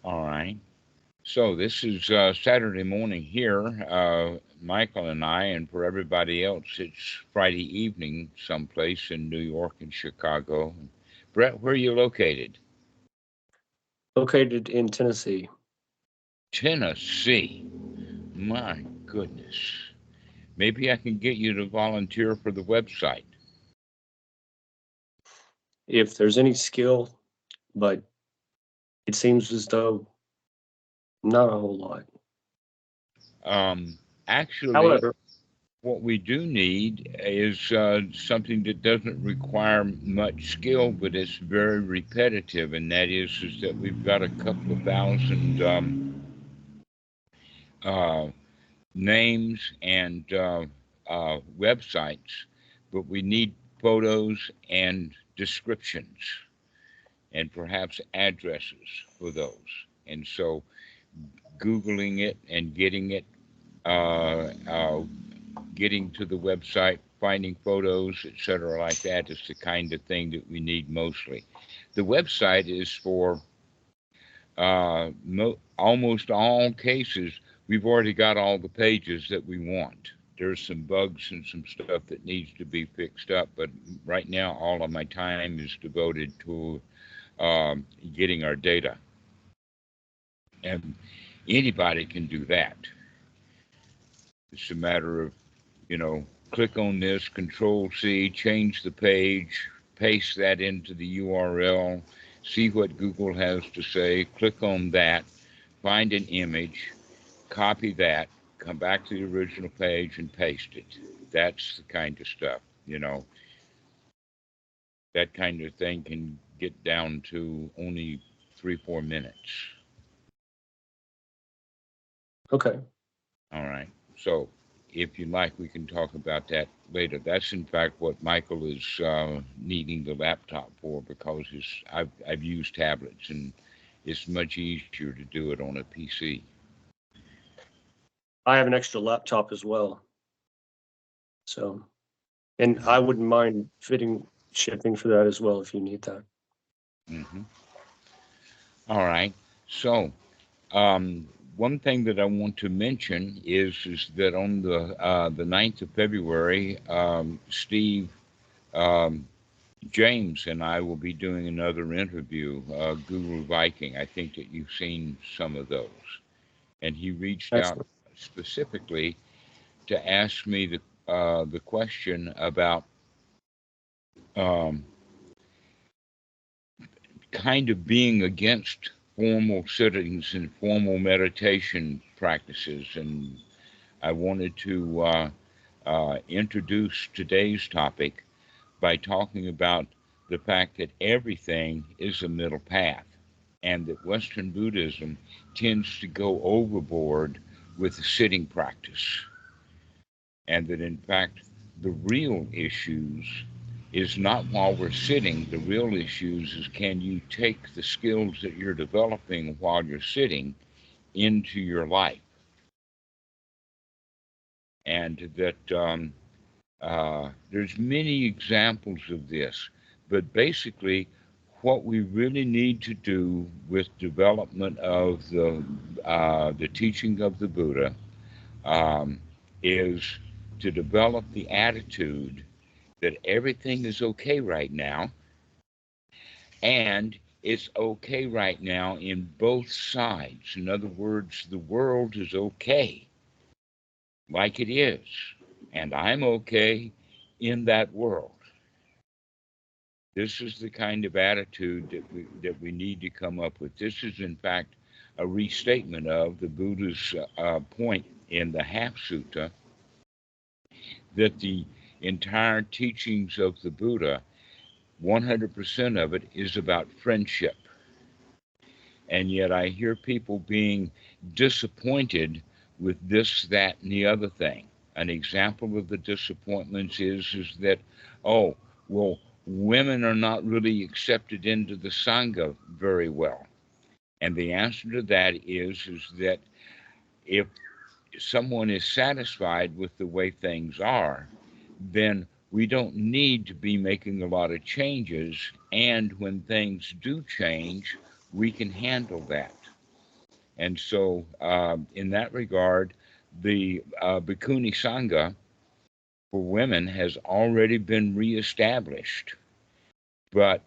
All right. So this is Saturday morning here, Michael and I, and for everybody else, it's Friday evening someplace in New York and Chicago. Brett, where are you located? Located in Tennessee. Tennessee. My goodness. Maybe I can get you to volunteer for the website. If there's any skill, but it seems as though not a whole lot. Actually, However, what we do need is something that doesn't require much skill, but it's very repetitive, and that is that we've got a couple of thousand uh, names and websites, but we need photos and descriptions and perhaps addresses for those. And so, Googling it and uh, uh, getting to the website, finding photos, etc., like that is the kind of thing that we need mostly. The website is for almost all cases. We've already got all the pages that we want. There's some bugs and some stuff that needs to be fixed up, but right now all of my time is devoted to getting our data, and anybody can do that. It's a matter of, you know, click on this, Control C, change the page, paste that into the URL, see what Google has to say, click on that, find an image, copy that, come back to the original page and paste it. That's the kind of stuff, you know. That kind of thing can get down to only 3, 4 minutes. okay. All right. So if you like, we can talk about that later. That's in fact what Michael is needing the laptop for, because I've used tablets and it's much easier to do it on a PC. I have an extra laptop as well. So, and I wouldn't mind fitting shipping for that as well if you need that. Hmm. All right. So um, one thing that I want to mention is that on the 9th of February, Steve um, James and I will be doing another interview, Guru Viking. I think that you've seen some of those. And he reached out Excellent. specifically to ask me the question about um, kind of being against formal sittings and formal meditation practices. And I wanted to introduce today's topic by talking about the fact that everything is a middle path, and that Western Buddhism tends to go overboard with the sitting practice, and that in fact the real issues is not while we're sitting. The real issues is, can you take the skills that you're developing while you're sitting into your life, and that there's many examples of this, but basically, what we really need to do with development of the teaching of the Buddha um, is to develop the attitude that everything is okay right now, and it's okay right now in both sides. In other words, the world is okay like it is, and I'm okay in that world. This is the kind of attitude that we need to come up with. This is, in fact, a restatement of the Buddha's point in the Half Sutta, that the entire teachings of the Buddha, 100% of it is about friendship. And yet I hear people being disappointed with this, that, and the other thing. An example of the disappointments is that, oh, well, women are not really accepted into the Sangha very well. And the answer to that is that if someone is satisfied with the way things are, then we don't need to be making a lot of changes. And when things do change, we can handle that. And so, in that regard, the Bhikkhuni Sangha for women has already been reestablished, but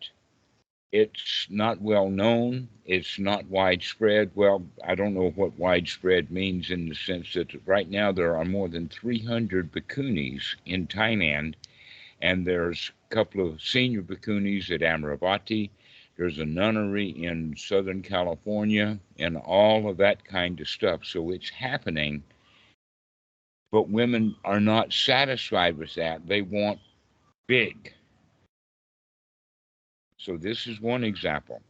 it's not well known. It's not widespread. Well, I don't know what widespread means in the sense that right now there are more than 300 bhikkhunis in Thailand, and there's a couple of senior bhikkhunis at Amaravati. There's a nunnery in Southern California and all of that kind of stuff. So it's happening, but women are not satisfied with that. They want big. So this is one example.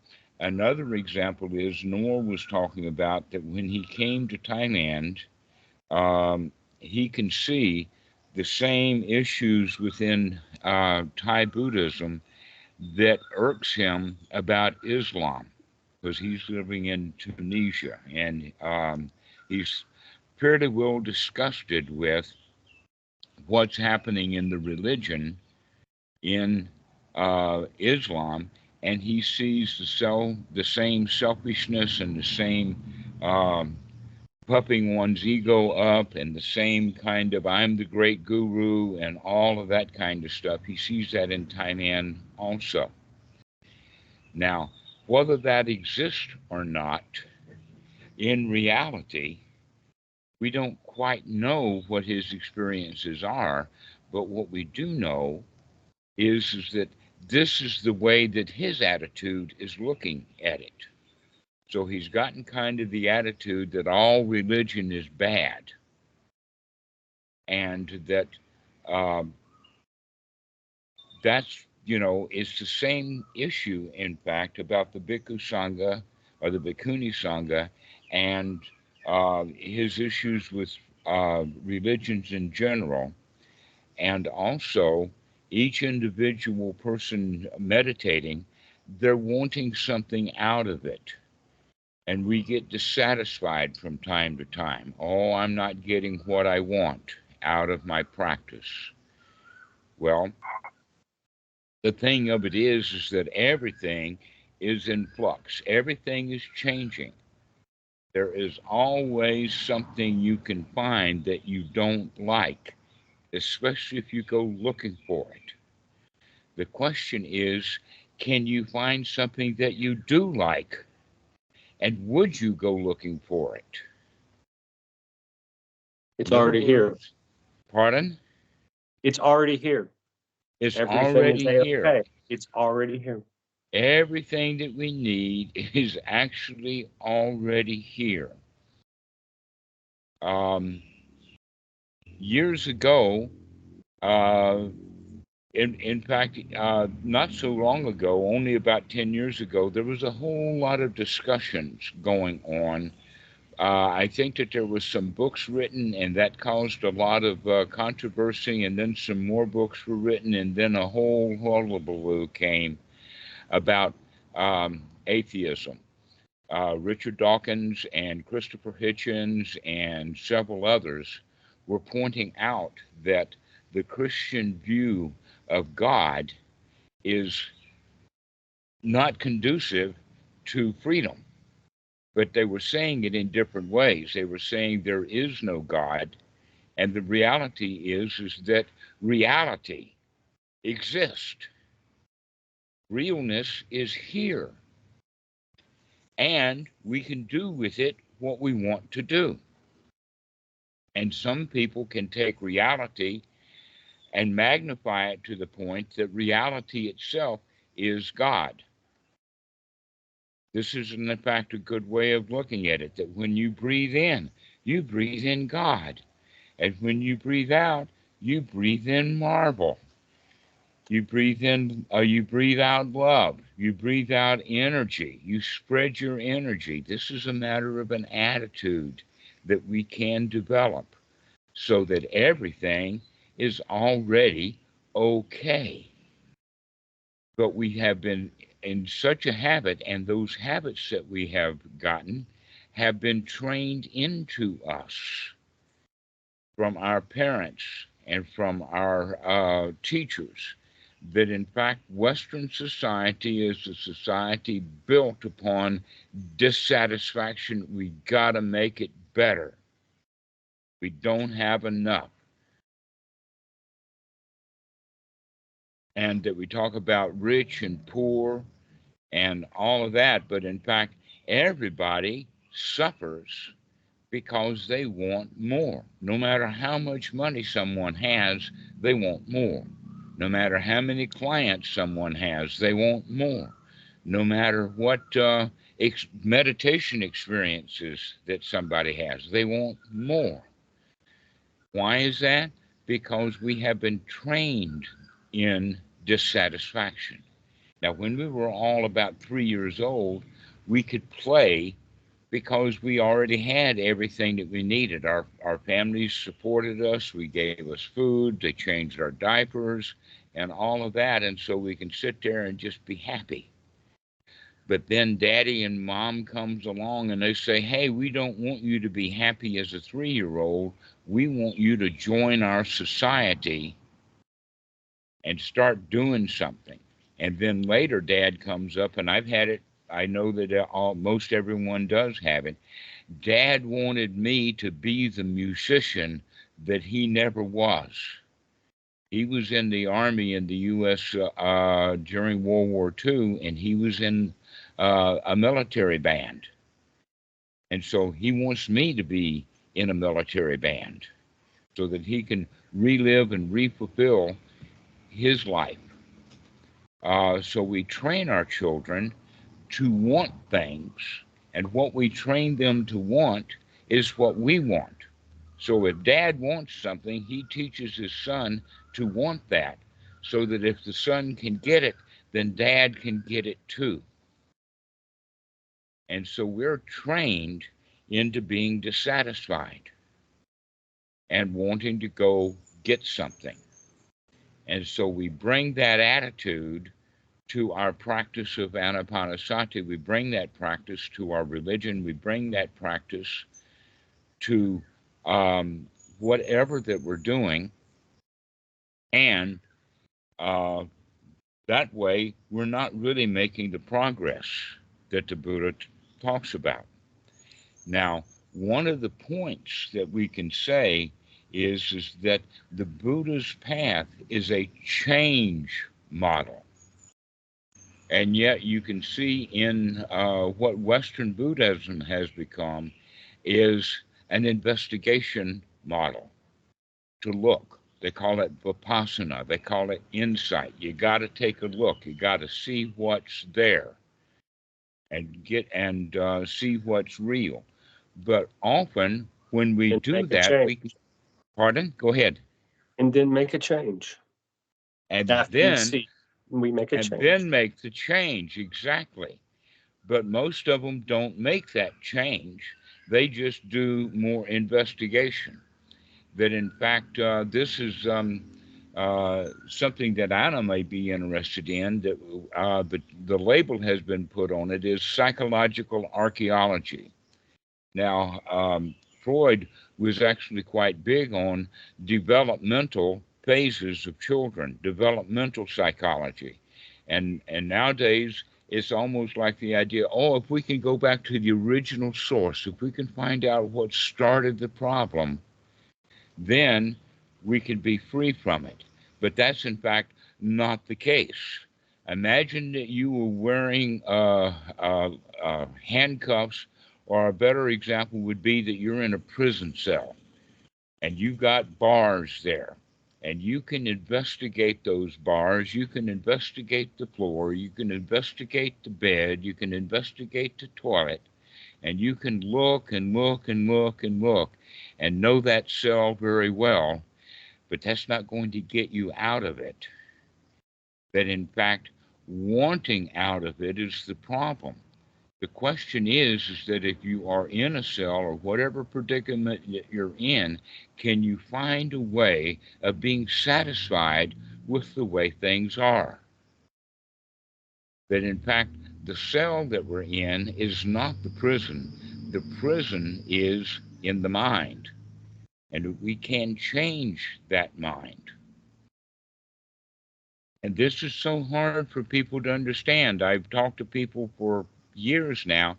Another example is Noor was talking about that when he came to Thailand, he can see the same issues within Thai Buddhism that irks him about Islam, because he's living in Tunisia, and he's fairly well disgusted with what's happening in the religion in Islam, and he sees the same selfishness and the same puffing one's ego up and the same kind of I'm the great guru and all of that kind of stuff. He sees that in Thailand also. Now, whether that exists or not, in reality, we don't quite know what his experiences are, but what we do know is that this is the way that his attitude is looking at it. So he's gotten kind of the attitude that all religion is bad, and that that's, it's the same issue, in fact, about the Bhikkhu Sangha or the Bhikkhuni Sangha and his issues with religions in general, and also each individual person meditating, they're wanting something out of it. And we get dissatisfied from time to time. Oh, I'm not getting what I want out of my practice. Well, the thing of it is that everything is in flux. Everything is changing. There is always something you can find that you don't like, especially if you go looking for it. The question is, can you find something that you do like? And would you go looking for it? It's already here. Pardon? It's already here. It's Everything is already here. okay. It's already here. Everything that we need is actually already here. Years ago, in fact, not so long ago, only about 10 years ago, there was a whole lot of discussions going on. I think that there was some books written, and that caused a lot of controversy, and then some more books were written, and then a whole hullabaloo came about atheism. Richard Dawkins and Christopher Hitchens and several others were pointing out that the Christian view of God is not conducive to freedom. But they were saying it in different ways. They were saying there is no God, and the reality is that reality exists. Realness is here, and we can do with it what we want to do. And some people can take reality and magnify it to the point that reality itself is God. This is, in fact, a good way of looking at it, that when you breathe in God. And when you breathe out marble. You breathe out love. You breathe out energy. You spread your energy. This is a matter of an attitude that we can develop so that everything is already okay. But we have been in such a habit, and those habits that we have gotten have been trained into us from our parents and from our teachers, that in fact Western society is a society built upon dissatisfaction. We got to make it better. We don't have enough. And that we talk about rich and poor and all of that, but in fact, everybody suffers because they want more. No matter how much money someone has, they want more. No matter how many clients someone has, they want more. No matter what meditation experiences that somebody has, they want more. Why is that? Because we have been trained in dissatisfaction. Now, when we were all about 3 years old, we could play because we already had everything that we needed. Our families supported us. We gave us food. They changed our diapers and all of that. And so we can sit there and just be happy. But then daddy and mom comes along and they say, hey, we don't want you to be happy as a 3-year-old. We want you to join our society and start doing something. And then later dad comes up, and I've had it. I know that most everyone does have it. Dad wanted me to be the musician that he never was. He was in the Army in the U.S. During World War II, and he was in a military band. And so he wants me to be in a military band so that he can relive and refulfill his life. So we train our children to want things, and what we train them to want is what we want. So if dad wants something, he teaches his son to want that, so that if the son can get it, then dad can get it too. And so we're trained into being dissatisfied and wanting to go get something. And so we bring that attitude to our practice of anapanasati. We bring that practice to our religion. We bring that practice to whatever that we're doing. And that way, we're not really making the progress that the Buddha talks about. Now, one of the points that we can say is that the Buddha's path is a change model. And yet you can see in what Western Buddhism has become is an investigation model to look. They call it vipassana. They call it insight. You got to take a look. You got to see what's there and see what's real. But often when we do that, we can, pardon? Go ahead. And then make a change. And After then we see, we make a and change. then make the change, exactly. But most of them don't make that change. They just do more investigation. That in fact, this is something that Anna may be interested in. That the label has been put on it is psychological archaeology. Now, Freud was actually quite big on developmental phases of children, developmental psychology. And nowadays, it's almost like the idea, oh, if we can go back to the original source, if we can find out what started the problem, then we can be free from it. But that's in fact not the case. Imagine that you were wearing handcuffs, or a better example would be that you're in a prison cell and you've got bars there. And you can investigate those bars, you can investigate the floor, you can investigate the bed, you can investigate the toilet, and you can look and look and look and look and know that cell very well, but that's not going to get you out of it. That in fact, wanting out of it is the problem. The question is that if you are in a cell or whatever predicament that you're in, can you find a way of being satisfied with the way things are? That in fact, the cell that we're in is not the prison. The prison is in the mind. And we can change that mind. And this is so hard for people to understand. I've talked to people for years now,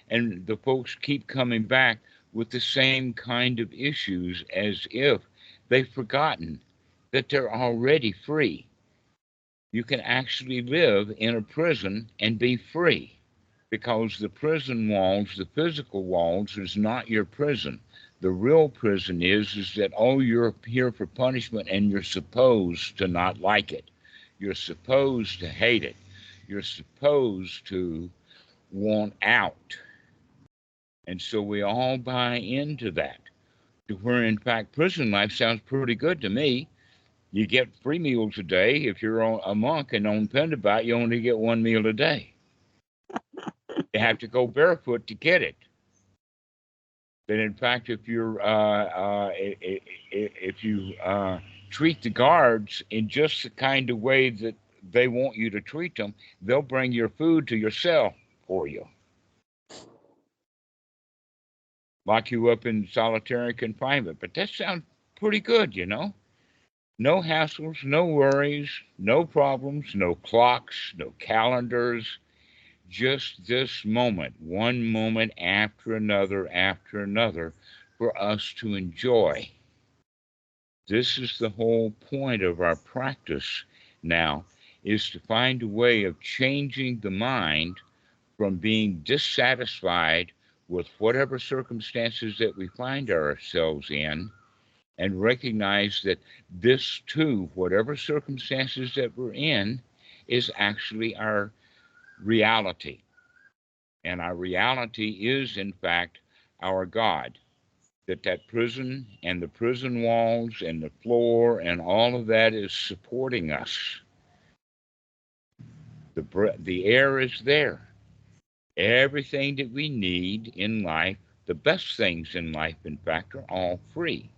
and the folks keep coming back with the same kind of issues as if they've forgotten that they're already free. You can actually live in a prison and be free, because the prison walls, the physical walls, is not your prison. The real prison is that, oh, you're here for punishment and you're supposed to not like it. You're supposed to hate it. You're supposed to want out. And so we all buy into that, to where, in fact, prison life sounds pretty good to me. You get 3 meals a day. If you're a monk and on Pendabat, you only get 1 meal a day. You have to go barefoot to get it. But in fact, if you treat the guards in just the kind of way that they want you to treat them, they'll bring your food to your cell for you. Lock you up in solitary confinement. But that sounds pretty good, you know? No hassles, no worries, no problems, no clocks, no calendars. Just this moment, one moment after another, for us to enjoy. This is the whole point of our practice now, is to find a way of changing the mind from being dissatisfied with whatever circumstances that we find ourselves in, and recognize that this too, whatever circumstances that we're in, is actually our reality. And our reality is, in fact, our God. That prison and the prison walls and the floor and all of that is supporting us. The air is there. Everything that we need in life, the best things in life, in fact, are all free.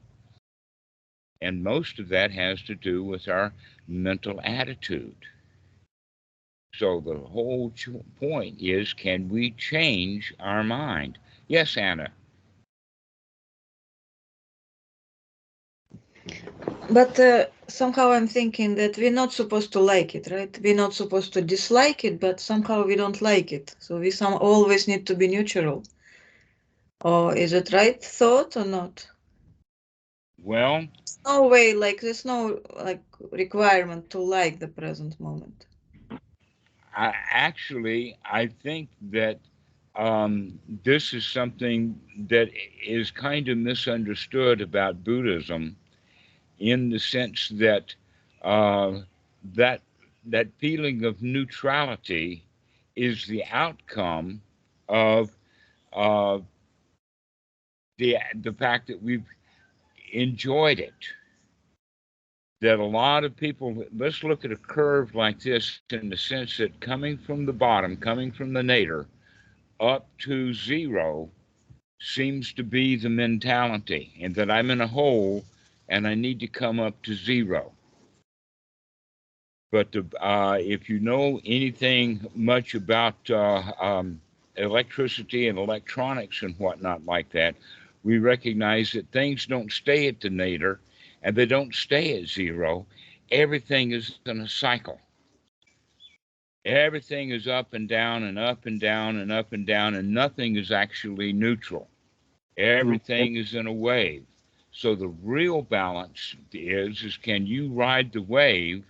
And most of that has to do with our mental attitude. So the whole point is, can we change our mind? Yes, Anna. But somehow I'm thinking that we're not supposed to like it, right? We're not supposed to dislike it, but somehow we don't like it. So we always need to be neutral. Or is it right thought or not? Well, No way, like there's no like requirement to like the present moment. I think that this is something that is kind of misunderstood about Buddhism, in the sense that uh, that that feeling of neutrality is the outcome of uh, the fact that we've enjoyed it. That a lot of people, let's look at a curve like this, in the sense that coming from the bottom, coming from the nadir, up to zero seems to be the mentality, and that I'm in a hole and I need to come up to zero. But if you know anything much about electricity and electronics and whatnot like that, we recognize that things don't stay at the nadir and they don't stay at zero. Everything is in a cycle. Everything is up and down and up and down and up and down, and nothing is actually neutral. Everything is in a wave. So the real balance is can you ride the wave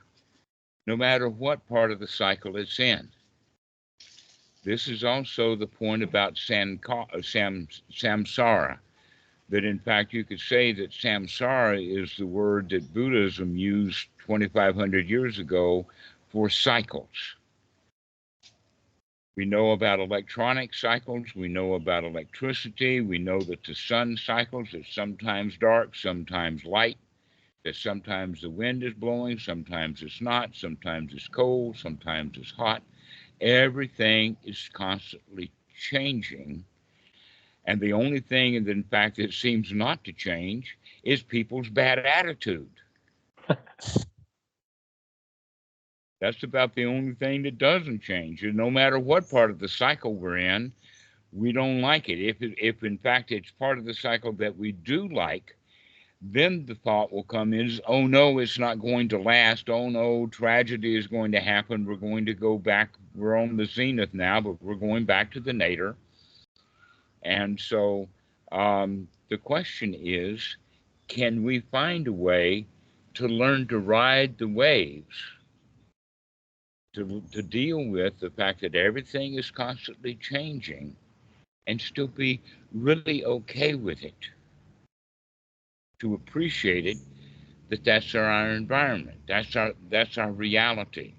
no matter what part of the cycle it's in? This is also the point about samsara, that in fact you could say that samsara is the word that Buddhism used 2,500 years ago for cycles. We know about electronic cycles. We know about electricity. We know that the sun cycles. It's sometimes dark, sometimes light. That sometimes the wind is blowing, sometimes it's not. Sometimes it's cold, sometimes it's hot. Everything is constantly changing. And the only thing that, in fact, that seems not to change is people's bad attitude. That's about the only thing that doesn't change. And no matter what part of the cycle we're in, we don't like it. If in fact it's part of the cycle that we do like, then the thought will come in is, oh no, it's not going to last. Oh no, tragedy is going to happen. We're going to go back. We're on the zenith now, but we're going back to the nadir. And so the question is, can we find a way to learn to ride the waves, to deal with the fact that everything is constantly changing and still be really okay with it, to appreciate it, that that's our environment, that's our reality.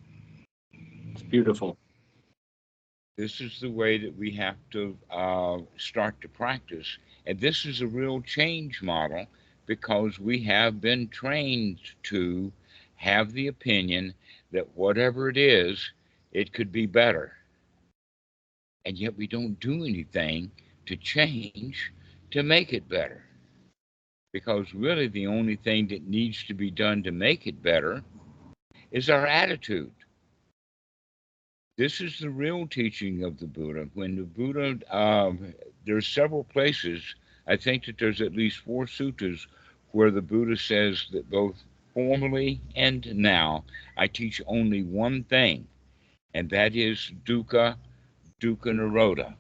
It's beautiful. This is the way that we have to start to practice. And this is a real change model, because we have been trained to have the opinion that whatever it is, it could be better. And yet we don't do anything to change to make it better. Because really the only thing that needs to be done to make it better is our attitude. This is the real teaching of the Buddha. When the Buddha, there's several places, I think that there's at least 4 suttas where the Buddha says that both formerly and now, I teach only one thing, and that is dukkha, dukkha nirodha.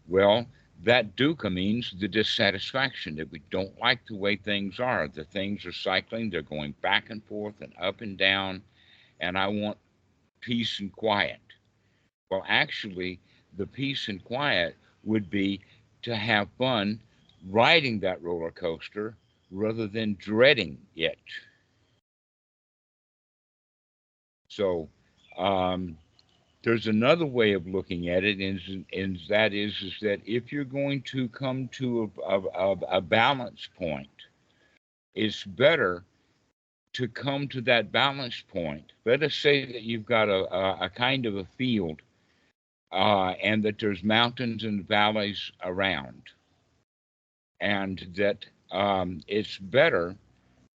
Well, that dukkha means the dissatisfaction, that we don't like the way things are. The things are cycling, they're going back and forth and up and down, and I want peace and quiet. Well, actually, the peace and quiet would be to have fun riding that roller coaster rather than dreading it. So there's another way of looking at it, and that is that if you're going to come to a balance point, it's better to come to that balance point. Let us say that you've got a kind of a field, and that there's mountains and valleys around, and that it's better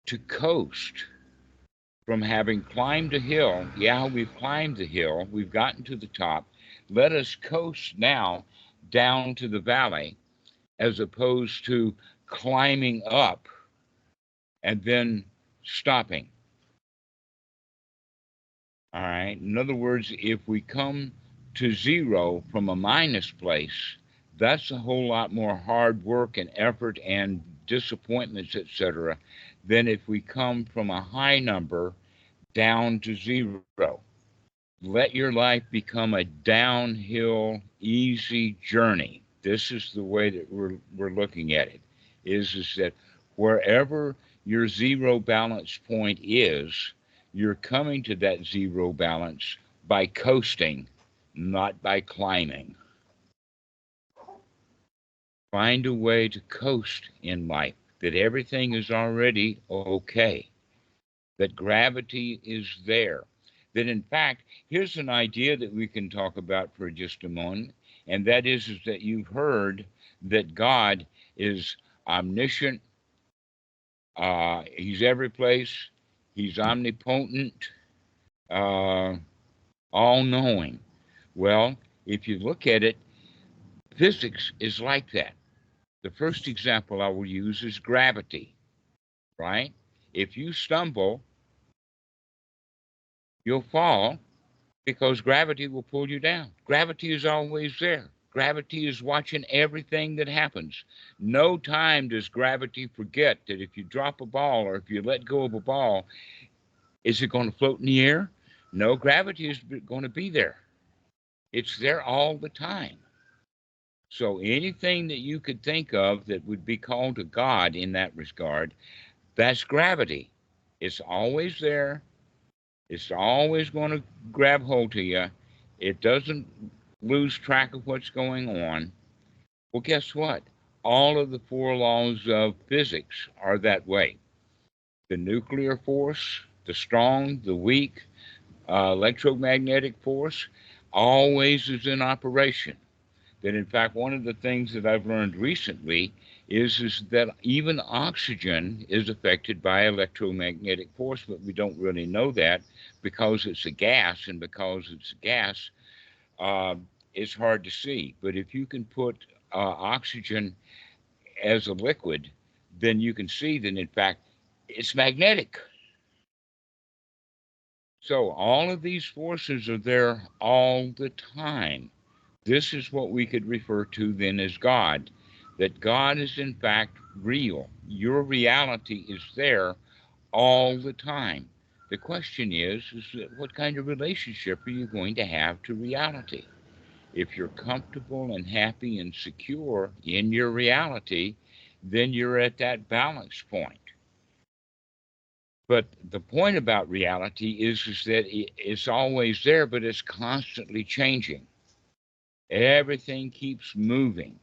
to coast from having climbed a hill. Yeah, we've climbed the hill, we've gotten to the top. Let us coast now down to the valley, as opposed to climbing up and then stopping. All right. In other words, if we come to zero from a minus place, that's a whole lot more hard work and effort and disappointments, etc., than if we come from a high number down to zero. Let your life become a downhill, easy journey. This is the way that we're looking at it, is that wherever your zero balance point is, you're coming to that zero balance by coasting, not by climbing. Find a way to coast in life, that everything is already okay, that gravity is there, that in fact, here's an idea that we can talk about for just a moment, and that is that you've heard that God is omniscient, he's every place, he's omnipotent, all-knowing. Well, if you look at it, physics is like that. The first example I will use is gravity, right? If you stumble, you'll fall because gravity will pull you down. Gravity is always there. Gravity is watching everything that happens. No time does gravity forget that if you drop a ball or if you let go of a ball, is it going to float in the air? No, gravity is going to be there. It's there all the time. So anything that you could think of that would be called a God in that regard, that's gravity. It's always there. It's always going to grab hold of you. It doesn't lose track of what's going on. Well, guess what? All of the 4 laws of physics are that way. The nuclear force, the strong, the weak, electromagnetic force always is in operation. That in fact, one of the things that I've learned recently is that even oxygen is affected by electromagnetic force, but we don't really know that because it's a gas, and because it's a gas, it's hard to see. But if you can put oxygen as a liquid, then you can see that, in fact, it's magnetic. So all of these forces are there all the time. This is what we could refer to then as God, that God is in fact real. Your reality is there all the time. The question is what kind of relationship are you going to have to reality? If you're comfortable and happy and secure in your reality, then you're at that balance point. But the point about reality is that it's always there, but it's constantly changing. Everything keeps moving.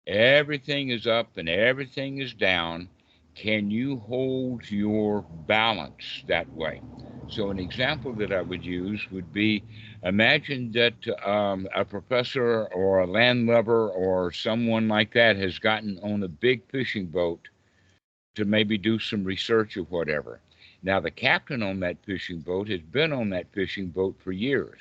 Everything is up and everything is down. Can you hold your balance that way? So an example that I would use would be, imagine that a professor or a landlubber or someone like that has gotten on a big fishing boat to maybe do some research or whatever. Now, the captain on that fishing boat has been on that fishing boat for years.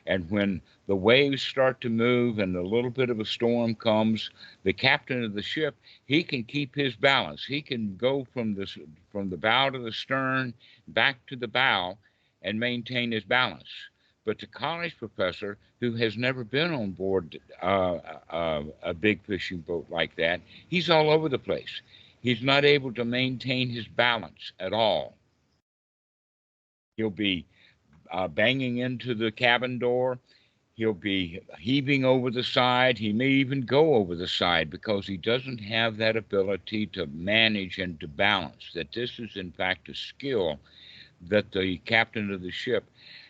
And when the waves start to move and a little bit of a storm comes, the captain of the ship, he can keep his balance. He can go from the bow to the stern, back to the bow, and maintain his balance. But the college professor, who has never been on board a big fishing boat like that, he's all over the place. He's not able to maintain his balance at all. He'll be banging into the cabin door. He'll be heaving over the side. He may even go over the side because he doesn't have that ability to manage and to balance. That this is, in fact, a skill that the captain of the ship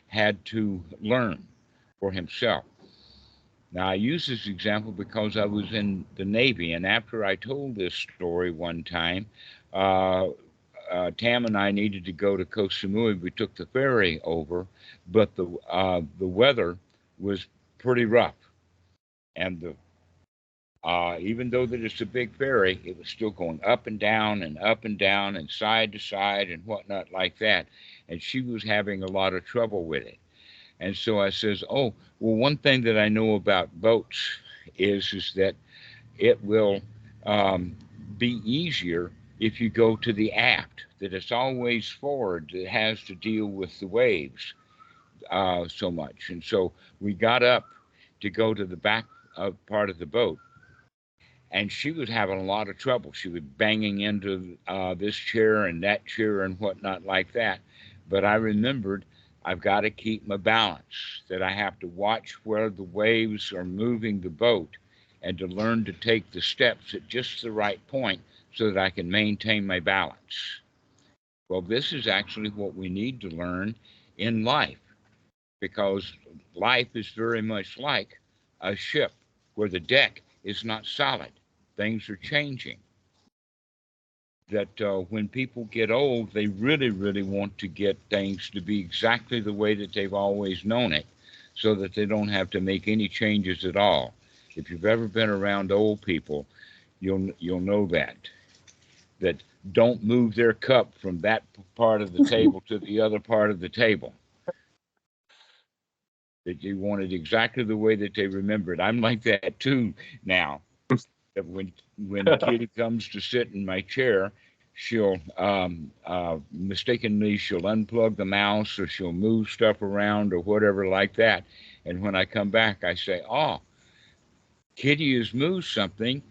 had to learn for himself. Now, I use this example because I was in the Navy, and after I told this story one time, Tam and I needed to go to Koh Samui. We took the ferry over, but the weather was pretty rough, and even though that it's a big ferry, it was still going up and down and side to side and whatnot like that, and she was having a lot of trouble with it. And so I says, oh, well, one thing that I know about boats is that it will be easier if you go to the aft, that it's always forward that has to deal with the waves so much. And so we got up to go to the back part of the boat, and she was having a lot of trouble. She was banging into this chair and that chair and whatnot like that. But I remembered I've got to keep my balance, that I have to watch where the waves are moving the boat and to learn to take the steps at just the right point so that I can maintain my balance. Well, this is actually what we need to learn in life, because life is very much like a ship where the deck is not solid. Things are changing. That when people get old, they really, really want to get things to be exactly the way that they've always known it, so that they don't have to make any changes at all. If you've ever been around old people, you'll know that don't move their cup from that part of the table to the other part of the table. That you want it exactly the way that they remember it. I'm like that too now. That when Kitty comes to sit in my chair, she'll mistakenly she'll unplug the mouse, or she'll move stuff around or whatever like that. And when I come back, I say, "Oh, Kitty has moved something,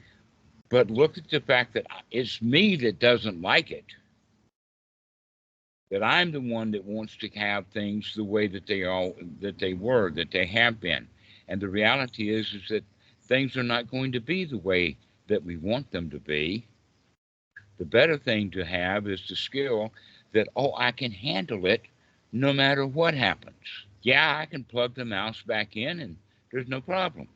but look at the fact that it's me that doesn't like it. That I'm the one that wants to have things the way that they have been. And the reality is that things are not going to be the way that we want them to be. The better thing to have is the skill that, oh, I can handle it no matter what happens. Yeah, I can plug the mouse back in and there's no problem."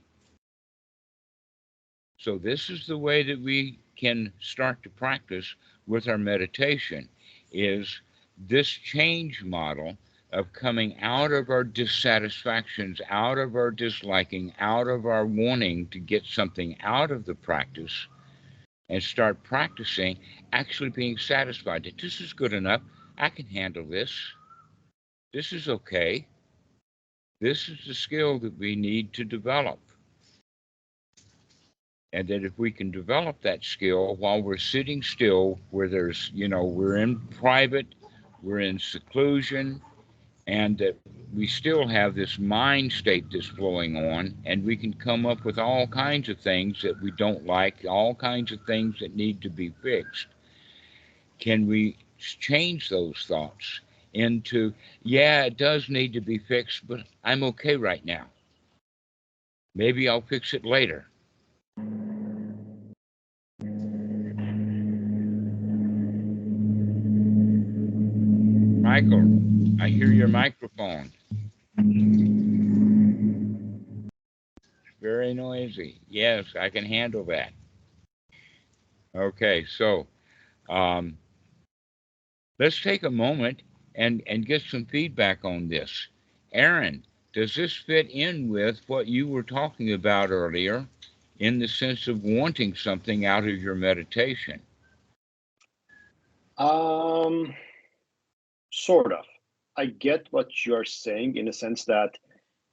So this is the way that we can start to practice with our meditation, is this change model of coming out of our dissatisfactions, out of our disliking, out of our wanting to get something out of the practice, and start practicing actually being satisfied that this is good enough. I can handle this. This is okay. This is the skill that we need to develop. And that if we can develop that skill while we're sitting still, where there's, we're in private, we're in seclusion, and that we still have this mind state that's flowing on, and we can come up with all kinds of things that we don't like, all kinds of things that need to be fixed. Can we change those thoughts into, yeah, it does need to be fixed, but I'm okay right now. Maybe I'll fix it later. Michael, I hear your microphone. Very noisy. Yes, I can handle that. Okay, so let's take a moment and get some feedback on this. Aaron, does this fit in with what you were talking about earlier in the sense of wanting something out of your meditation? Sort of. I get what you're saying in a sense that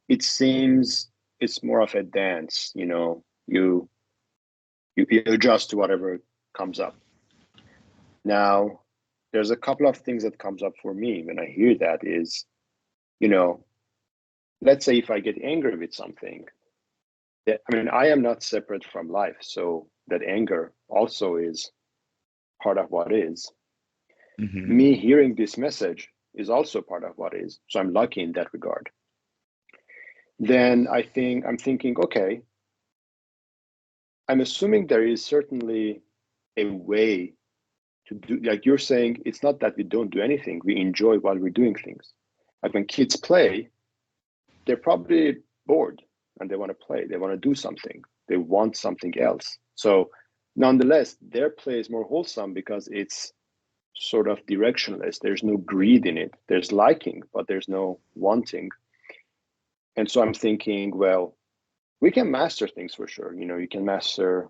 it seems it's more of a dance, you adjust to whatever comes up. Now, there's a couple of things that comes up for me when I hear that is, let's say if I get angry with something, I am not separate from life. So that anger also is part of what is. Mm-hmm. Me hearing this message is also part of what is. So I'm lucky in that regard. Then I'm thinking, okay, I'm assuming there is certainly a way to do, like you're saying, it's not that we don't do anything, we enjoy while we're doing things. Like when kids play, they're probably bored and they want to play, they want to do something, they want something else. So nonetheless, their play is more wholesome because it's sort of directionless. There's no greed in it. There's liking, but there's no wanting. And so I'm thinking, well, we can master things for sure. You can master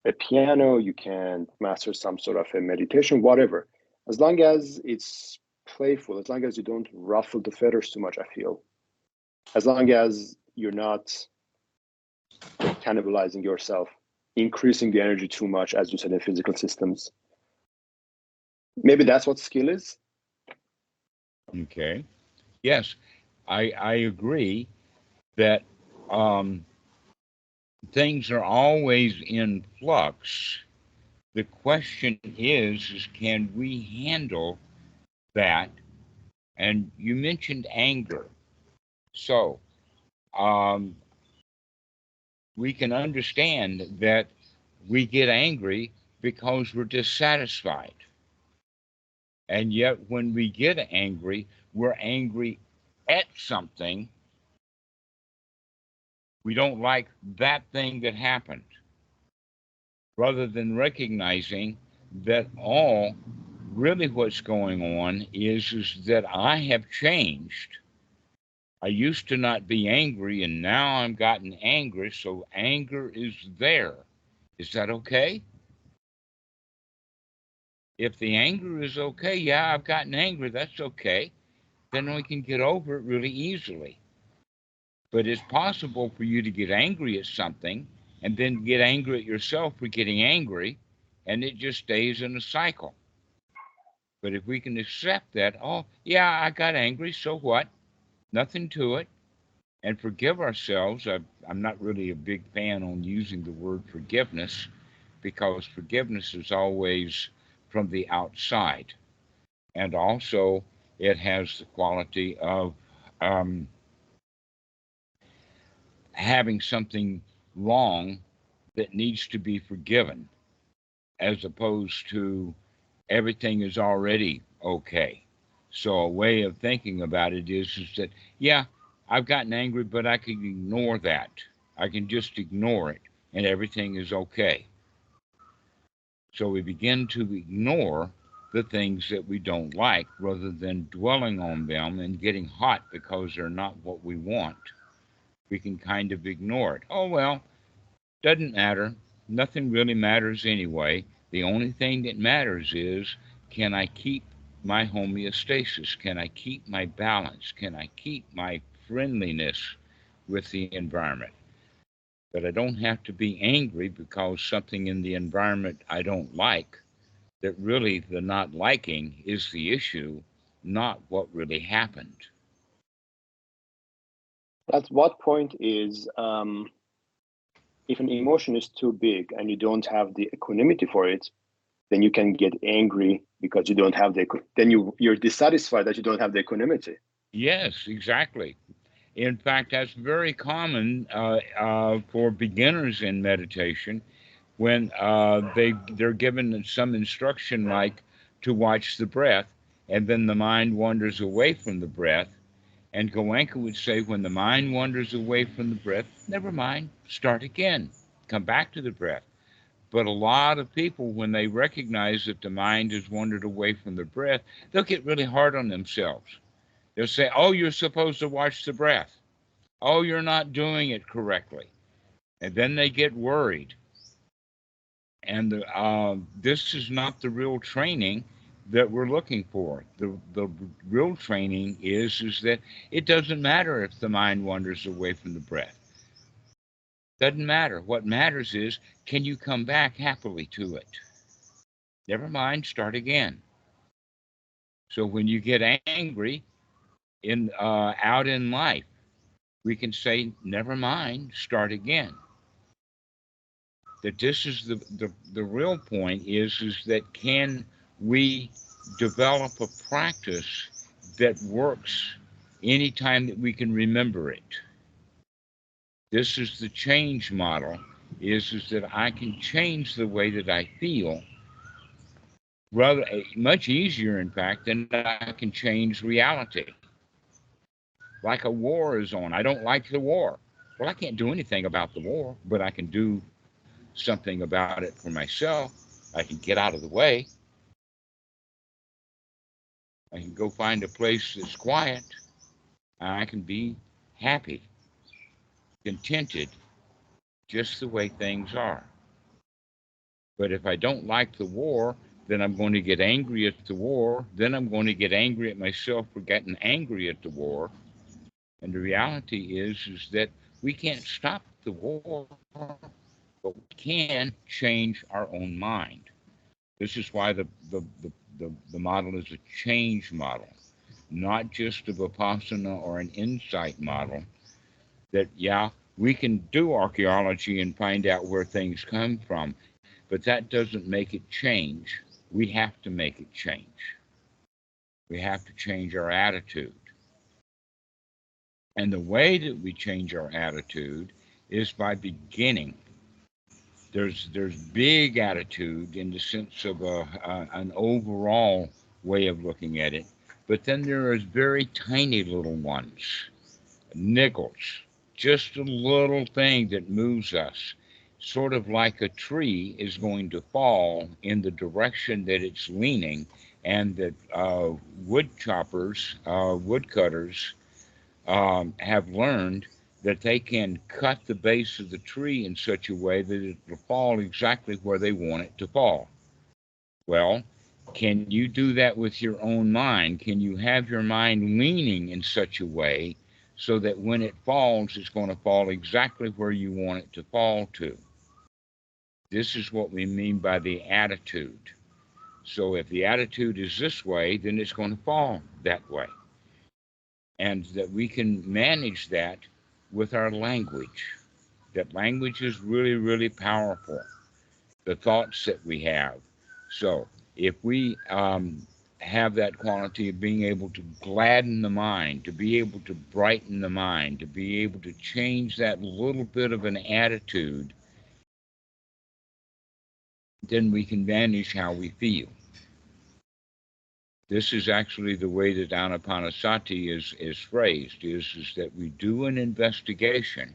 a piano, you can master some sort of a meditation, whatever. As long as it's playful, as long as you don't ruffle the feathers too much, I feel. As long as you're not cannibalizing yourself, increasing the energy too much, as you said, in physical systems. Maybe that's what skill is. Okay. Yes, I agree that things are always in flux. The question is can we handle that? And you mentioned anger. So we can understand that we get angry because we're dissatisfied. And yet when we get angry, we're angry at something. We don't like that thing that happened. Rather than recognizing that all really what's going on is that I have changed. I used to not be angry and now I'm gotten angry, so anger is there. Is that okay? If the anger is okay, yeah, I've gotten angry, that's okay. Then we can get over it really easily. But it's possible for you to get angry at something and then get angry at yourself for getting angry, and it just stays in a cycle. But if we can accept that, oh, yeah, I got angry, so what? Nothing to it. And forgive ourselves. I'm not really a big fan on using the word forgiveness because forgiveness is always from the outside. And also, it has the quality of having something wrong that needs to be forgiven, as opposed to everything is already okay. So a way of thinking about it is that, yeah, I've gotten angry, but I can ignore that. I can just ignore it and everything is okay. So we begin to ignore the things that we don't like rather than dwelling on them and getting hot because they're not what we want. We can kind of ignore it. Oh, well, doesn't matter. Nothing really matters anyway. The only thing that matters is, can I keep my homeostasis? Can I keep my balance? Can I keep my friendliness with the environment? But I don't have to be angry because something in the environment I don't like, that really the not liking is the issue, not what really happened. At what point is if an emotion is too big and you don't have the equanimity for it, then you can get angry because you don't have then you're dissatisfied that you don't have the equanimity. Yes, exactly. In fact, that's very common for beginners in meditation when they're given some instruction like to watch the breath, and then the mind wanders away from the breath. And Goenka would say, when the mind wanders away from the breath, never mind, start again, come back to the breath. But a lot of people, when they recognize that the mind has wandered away from the breath, they'll get really hard on themselves. They'll say, oh, you're supposed to watch the breath. Oh, you're not doing it correctly. And then they get worried. And this is not the real training that we're looking for. The real training is that it doesn't matter if the mind wanders away from the breath. Doesn't matter. What matters is, can you come back happily to it? Never mind, start again. So when you get angry out in life, we can say, never mind, start again. That this is the real point is that can we develop a practice that works anytime that we can remember it? This is the change model, is that I can change the way that I feel rather much easier, in fact, than I can change reality. Like a war is on. I don't like the war. Well, I can't do anything about the war, but I can do something about it for myself. I can get out of the way. I can go find a place that's quiet. And I can be happy, contented, just the way things are. But if I don't like the war, then I'm going to get angry at the war. Then I'm going to get angry at myself for getting angry at the war. And the reality is that we can't stop the war, but we can change our own mind. This is why the model is a change model, not just a Vipassana or an insight model. That, yeah, we can do archaeology and find out where things come from, but that doesn't make it change. We have to make it change. We have to change our attitude. And the way that we change our attitude is by beginning. There's big attitude in the sense of an overall way of looking at it, but then there is very tiny little ones, niggles, just a little thing that moves us, sort of like a tree is going to fall in the direction that it's leaning, and that woodcutters have learned that they can cut the base of the tree in such a way that it will fall exactly where they want it to fall. Well, can you do that with your own mind? Can you have your mind leaning in such a way so that when it falls, it's going to fall exactly where you want it to fall to? This is what we mean by the attitude. So if the attitude is this way, then it's going to fall that way. And that we can manage that with our language. That language is really, really powerful. The thoughts that we have. So if we have that quality of being able to gladden the mind, to be able to brighten the mind, to be able to change that little bit of an attitude, then we can manage how we feel. This is actually the way that Anapanasati is phrased, is that we do an investigation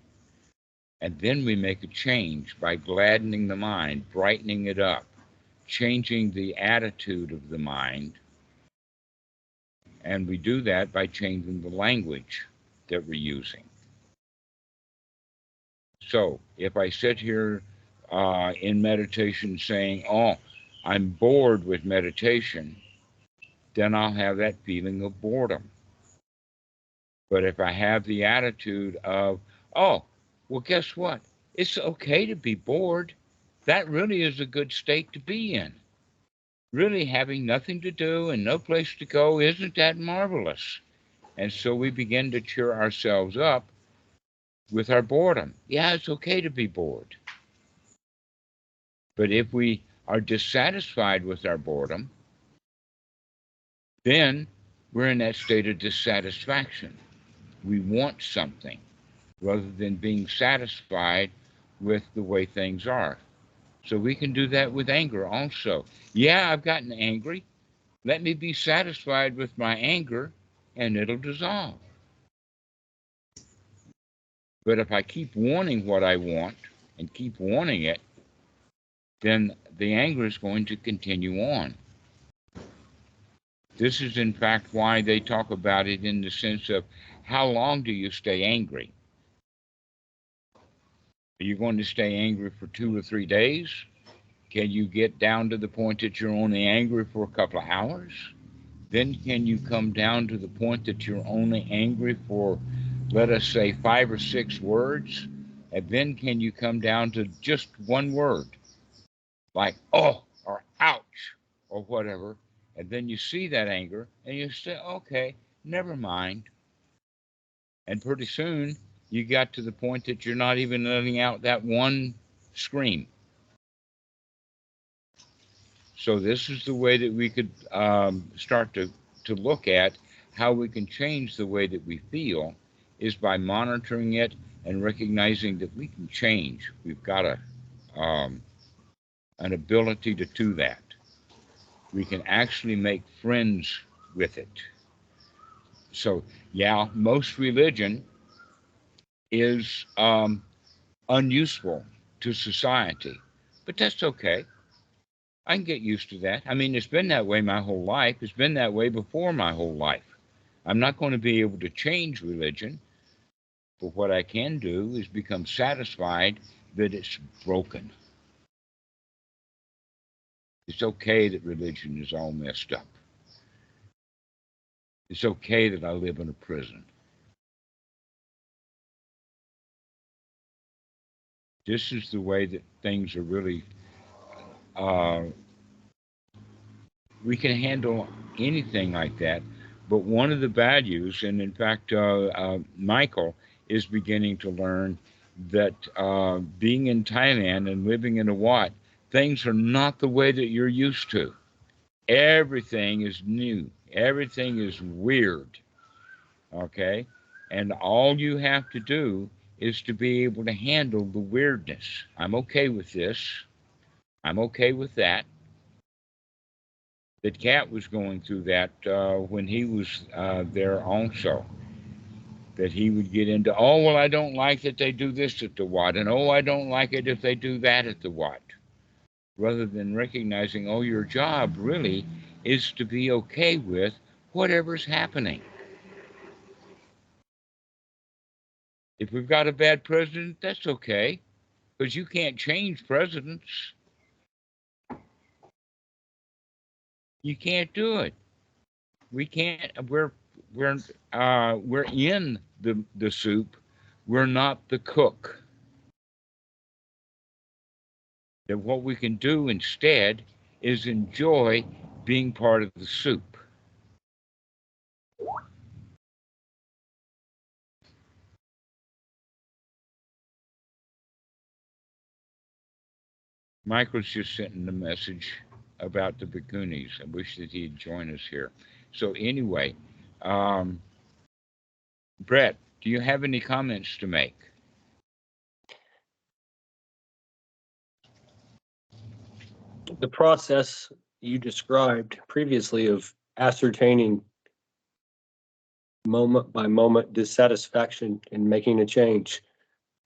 and then we make a change by gladdening the mind, brightening it up, changing the attitude of the mind. And we do that by changing the language that we're using. So if I sit here in meditation saying, oh, I'm bored with meditation, then I'll have that feeling of boredom. But if I have the attitude of, oh, well, guess what? It's okay to be bored. That really is a good state to be in. Really having nothing to do and no place to go, isn't that marvelous? And so we begin to cheer ourselves up with our boredom. Yeah, it's okay to be bored. But if we are dissatisfied with our boredom, then we're in that state of dissatisfaction. We want something rather than being satisfied with the way things are. So we can do that with anger also. Yeah, I've gotten angry. Let me be satisfied with my anger and it'll dissolve. But if I keep wanting what I want and keep wanting it, then the anger is going to continue on. This is in fact why they talk about it in the sense of how long do you stay angry? Are you going to stay angry for 2 or 3 days? Can you get down to the point that you're only angry for a couple of hours? Then can you come down to the point that you're only angry for, let us say, 5 or 6 words? And then can you come down to just one word, like, oh, or ouch, or whatever. And then you see that anger and you say, okay, never mind. And pretty soon you got to the point that you're not even letting out that one scream. So this is the way that we could start to look at how we can change the way that we feel, is by monitoring it and recognizing that we can change. We've got an ability to do that. We can actually make friends with it. So yeah, most religion is unuseful to society, but that's okay. I can get used to that. I mean, it's been that way my whole life. It's been that way before my whole life. I'm not going to be able to change religion, but what I can do is become satisfied that it's broken. It's okay that religion is all messed up. It's okay that I live in a prison. This is the way that things are really, we can handle anything like that. But one of the values, and in fact, Michael is beginning to learn that being in Thailand and living in a Wat, things are not the way that you're used to. Everything is new. Everything is weird. Okay? And all you have to do is to be able to handle the weirdness. I'm okay with this. I'm okay with that. That Cat was going through that when he was there also. That he would get into, oh, well, I don't like that they do this at the Wat, and oh, I don't like it if they do that at the Wat. Rather than recognizing, oh, your job really is to be okay with whatever's happening. If we've got a bad president, that's okay, because you can't change presidents. You can't do it. We can't. We're in the soup. We're not the cook. That what we can do instead is enjoy being part of the soup. Michael's just sending a message about the Bhikkhunis. I wish that he'd join us here. So anyway, Brett, do you have any comments to make? The process you described previously of ascertaining moment by moment dissatisfaction and making a change,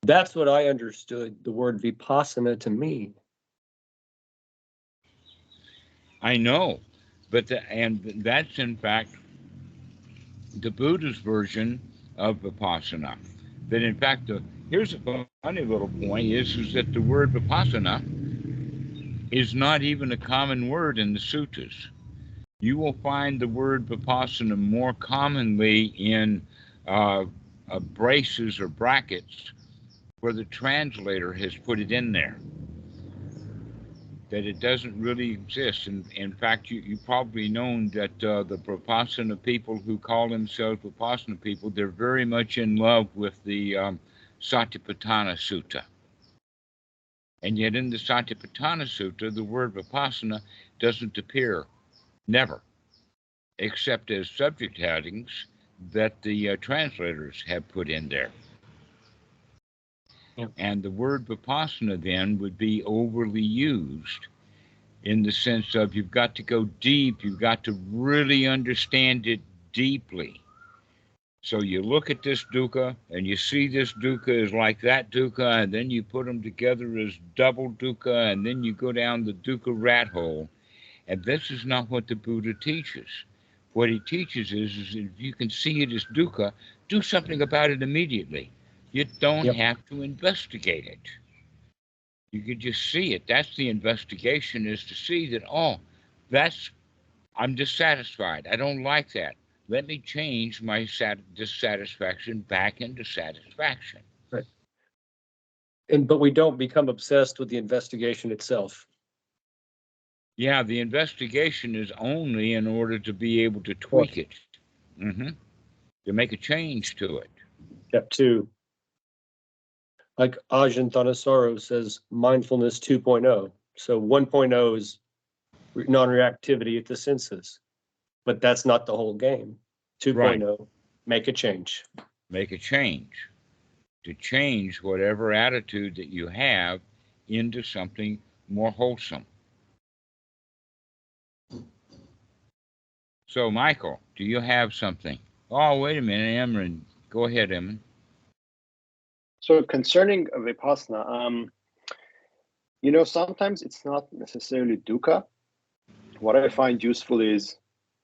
that's what I understood the word vipassana to mean. I know, but and that's in fact the Buddha's version of vipassana. That in fact, here's a funny little point: is that the word vipassana is not even a common word in the suttas. You will find the word vipassana more commonly in braces or brackets where the translator has put it in there, that it doesn't really exist. And in fact, you probably known that the Vipassana people who call themselves Vipassana people, they're very much in love with the Satipatthana Sutta. And yet in the Satipatthana Sutta, the word Vipassana doesn't appear, never, except as subject headings that the translators have put in there. Yep. And the word Vipassana then would be overly used in the sense of you've got to go deep, you've got to really understand it deeply. So you look at this dukkha and you see this dukkha is like that dukkha, and then you put them together as double dukkha, and then you go down the dukkha rat hole. And this is not what the Buddha teaches. What he teaches is if you can see it as dukkha, do something about it immediately. You don't Yep. have to investigate it. You can just see it. That's the investigation, is to see that, oh, I'm dissatisfied. I don't like that. Let me change my dissatisfaction back into satisfaction. Right. But we don't become obsessed with the investigation itself. Yeah, the investigation is only in order to be able to tweak it, to make a change to it. Step 2. Like Ajahn Thanissaro says, mindfulness 2.0. So 1.0 is non-reactivity at the senses, but that's not the whole game. 2.0, make a change. Make a change. To change whatever attitude that you have into something more wholesome. So, Michael, do you have something? Oh, wait a minute, Emran. Go ahead, Emran. So concerning Vipassana, sometimes it's not necessarily dukkha. What I find useful is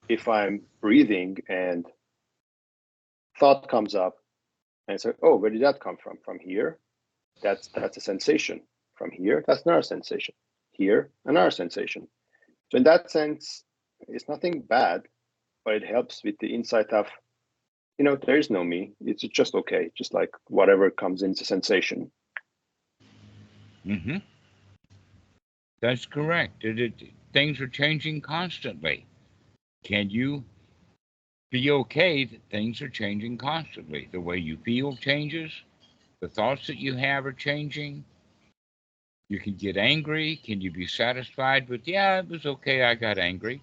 if I'm breathing and thought comes up, and I say, oh, where did that come from? From here? That's a sensation. From here, that's another sensation. Here, another sensation. So in that sense, it's nothing bad, but it helps with the insight of, there is no me. It's just okay. Just like whatever comes into sensation. That's correct. Things are changing constantly. Can you be okay that things are changing constantly? The way you feel changes. The thoughts that you have are changing. You can get angry. Can you be satisfied with, yeah, it was okay, I got angry.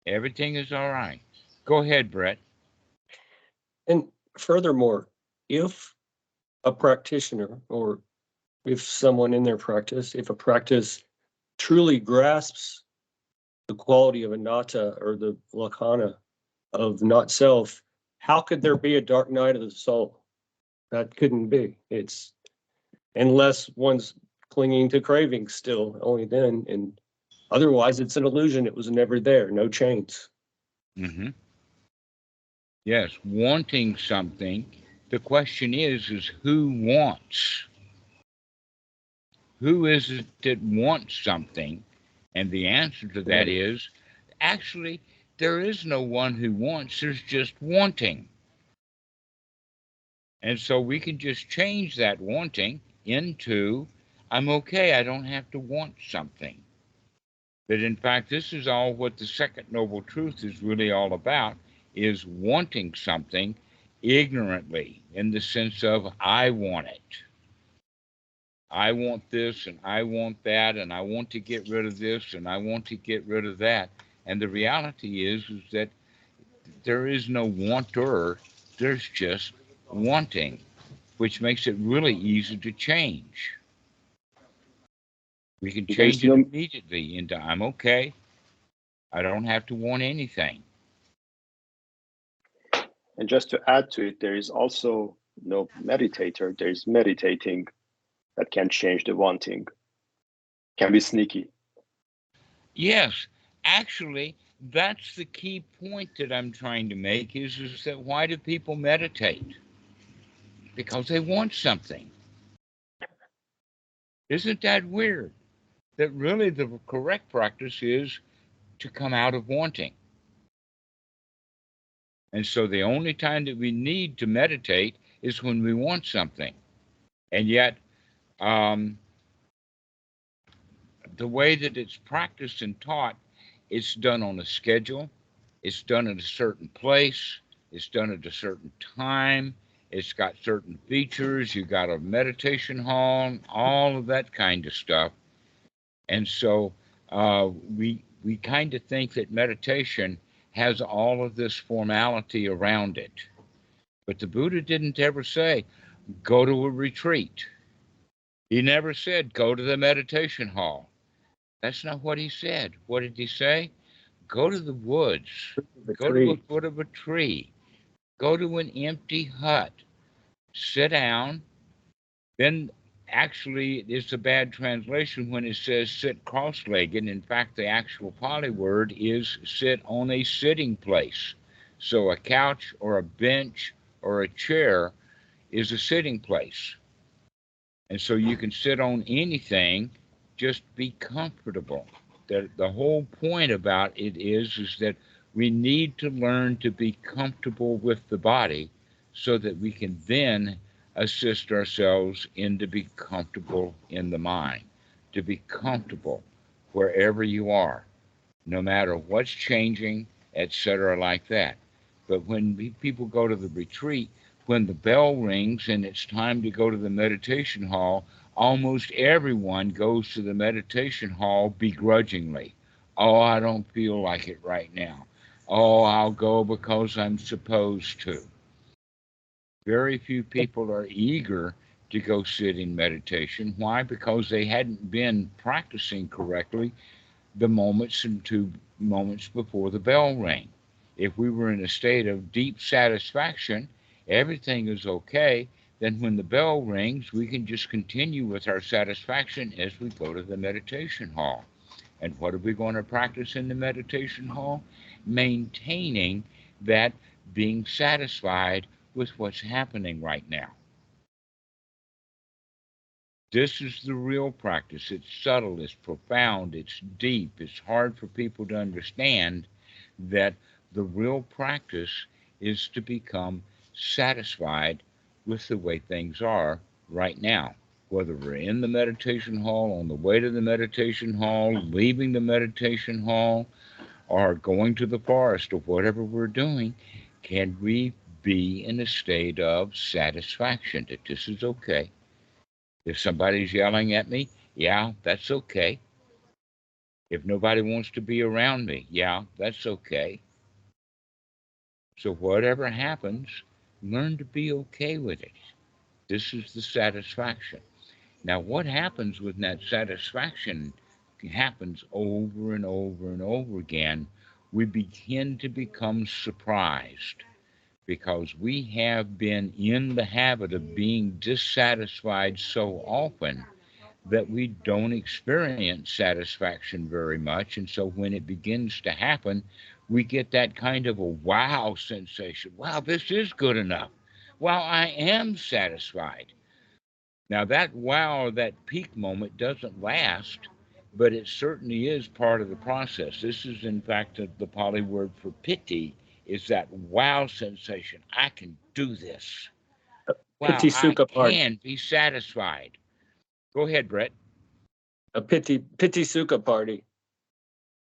Everything is all right. Go ahead, Brett. And furthermore, if a practitioner, or if someone in their practice, if a practice truly grasps the quality of anatta or the lakkhana of not self, how could there be a dark night of the soul? That couldn't be. It's unless one's clinging to cravings still, only then. And otherwise, it's an illusion. It was never there. No chains. Yes, wanting something. The question is who wants? Who is it that wants something? And the answer to that is, actually, there is no one who wants. There's just wanting. And so we can just change that wanting into, I'm okay, I don't have to want something. That in fact, this is all what the Second Noble Truth is really all about, is wanting something ignorantly, in the sense of, I want it. I want this and I want that, and I want to get rid of this and I want to get rid of that. And the reality is that there is no wanter, there's just wanting, which makes it really easy to change. We can change it immediately into, I'm okay, I don't have to want anything. And just to add to it, there is also no meditator, there is meditating that can change the wanting. Can be sneaky. Yes, actually, that's the key point that I'm trying to make is that why do people meditate? Because they want something. Isn't that weird? That really the correct practice is to come out of wanting. And so the only time that we need to meditate is when we want something. And yet, the way that it's practiced and taught, it's done on a schedule, it's done at a certain place, it's done at a certain time, it's got certain features, you got a meditation hall, all of that kind of stuff. And so we kind of think that meditation has all of this formality around it. But the Buddha didn't ever say, go to a retreat. He never said, go to the meditation hall. That's not what he said. What did he say? Go to the woods. Go to the foot of a tree. Go to an empty hut. Sit down. Then actually, it's a bad translation when it says sit cross-legged. In fact, the actual Pali word is sit on a sitting place. So a couch or a bench or a chair is a sitting place. And so you can sit on anything, just be comfortable. The whole point about it is that we need to learn to be comfortable with the body so that we can then assist ourselves in to be comfortable in the mind, to be comfortable wherever you are, no matter what's changing, etc., like that. But when people go to the retreat, when the bell rings and it's time to go to the meditation hall, almost everyone goes to the meditation hall begrudgingly. Oh, I don't feel like it right now. Oh, I'll go because I'm supposed to. Very few people are eager to go sit in meditation. Why? Because they hadn't been practicing correctly the moments and 2 moments before the bell rang. If we were in a state of deep satisfaction, everything is okay, then when the bell rings, we can just continue with our satisfaction as we go to the meditation hall. And what are we going to practice in the meditation hall? Maintaining that being satisfied with what's happening right now. This is the real practice. It's subtle, it's profound, it's deep. It's hard for people to understand that the real practice is to become satisfied with the way things are right now. Whether we're in the meditation hall, on the way to the meditation hall, leaving the meditation hall, or going to the forest, or whatever we're doing, can we be in a state of satisfaction that this is okay? If somebody's yelling at me, yeah, that's okay. If nobody wants to be around me, yeah, that's okay. So whatever happens, learn to be okay with it. This is the satisfaction. Now, what happens when that satisfaction happens over and over and over again? We begin to become surprised because we have been in the habit of being dissatisfied so often that we don't experience satisfaction very much. And so when it begins to happen, we get that kind of a wow sensation. Wow, this is good enough. Wow, I am satisfied. Now, that wow or that peak moment doesn't last, but it certainly is part of the process. This is, in fact, the Pali word for piti, is that wow sensation. I can do this. Wow, Piti I Sukha party. can be satisfied. Go ahead, Brett. A piti Sukha party.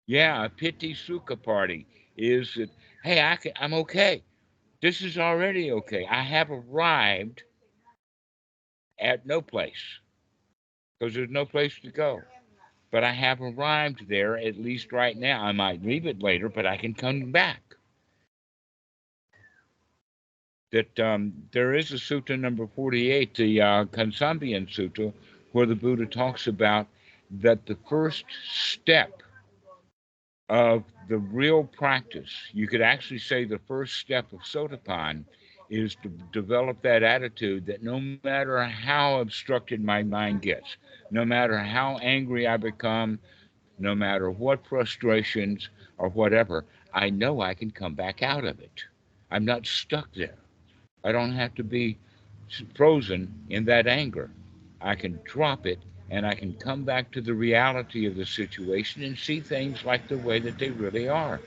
Yeah, a piti sukha party is that, hey, I'm okay. This is already okay. I have arrived at no place because there's no place to go. But I have arrived there, at least right now. I might leave it later, but I can come back. That there is a sutta number 48, the Kansambian Sutta, where the Buddha talks about that the first step of the real practice, you could actually say the first step of Sotapan, is to develop that attitude that no matter how obstructed my mind gets, no matter how angry I become, no matter what frustrations or whatever, I know I can come back out of it. I'm not stuck there. I don't have to be frozen in that anger. I can drop it and I can come back to the reality of the situation and see things like the way that they really are.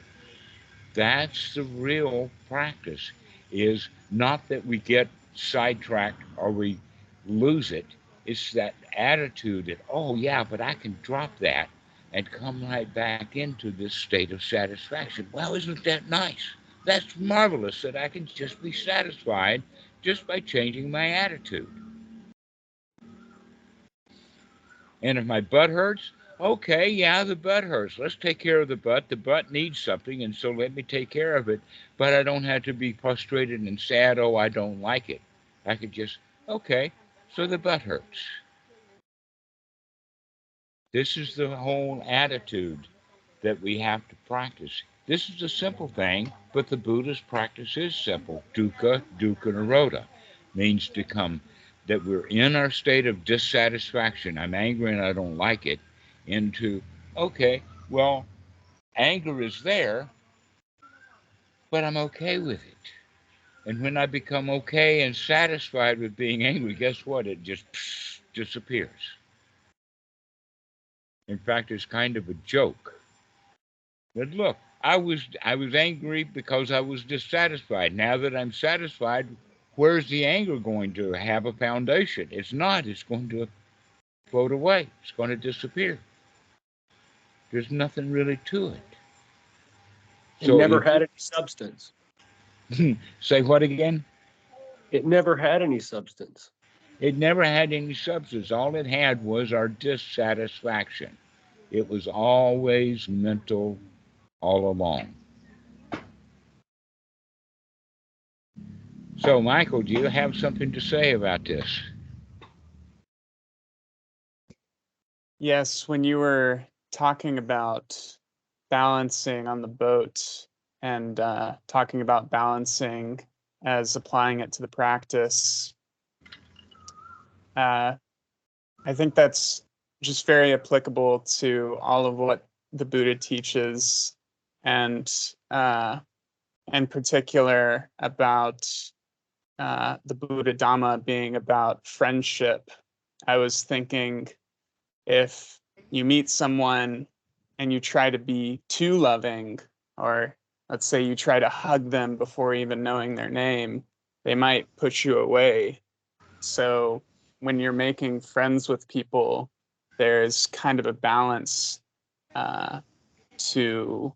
That's the real practice, is not that we get sidetracked or we lose it. It's that attitude that, oh yeah, but I can drop that and come right back into this state of satisfaction. Well, isn't that nice? That's marvelous that I can just be satisfied just by changing my attitude. And if my butt hurts, okay, yeah, the butt hurts. Let's take care of the butt. The butt needs something, and so let me take care of it. But I don't have to be frustrated and sad, oh, I don't like it. I could just, okay, so the butt hurts. This is the whole attitude that we have to practice. This is a simple thing, but the Buddhist practice is simple. Dukkha, dukkha nirodha means to come, that we're in our state of dissatisfaction. I'm angry and I don't like it, into, okay, well, anger is there, but I'm okay with it. And when I become okay and satisfied with being angry, guess what? It just disappears. In fact, it's kind of a joke. But look, I was angry because I was dissatisfied. Now that I'm satisfied, where's the anger going to have a foundation? It's not. It's going to float away. It's going to disappear. There's nothing really to it. It So never had any substance. Say what again? It never had any substance. It never had any substance. All it had was our dissatisfaction. It was always mental all along. So, Michael, do you have something to say about this? Yes, when you were talking about balancing on the boat and talking about balancing as applying it to the practice, I think that's just very applicable to all of what the Buddha teaches, and in particular about the Buddha Dhamma being about friendship. I was thinking, if you meet someone and you try to be too loving, or let's say you try to hug them before even knowing their name, they might push you away. So when you're making friends with people, there's kind of a balance to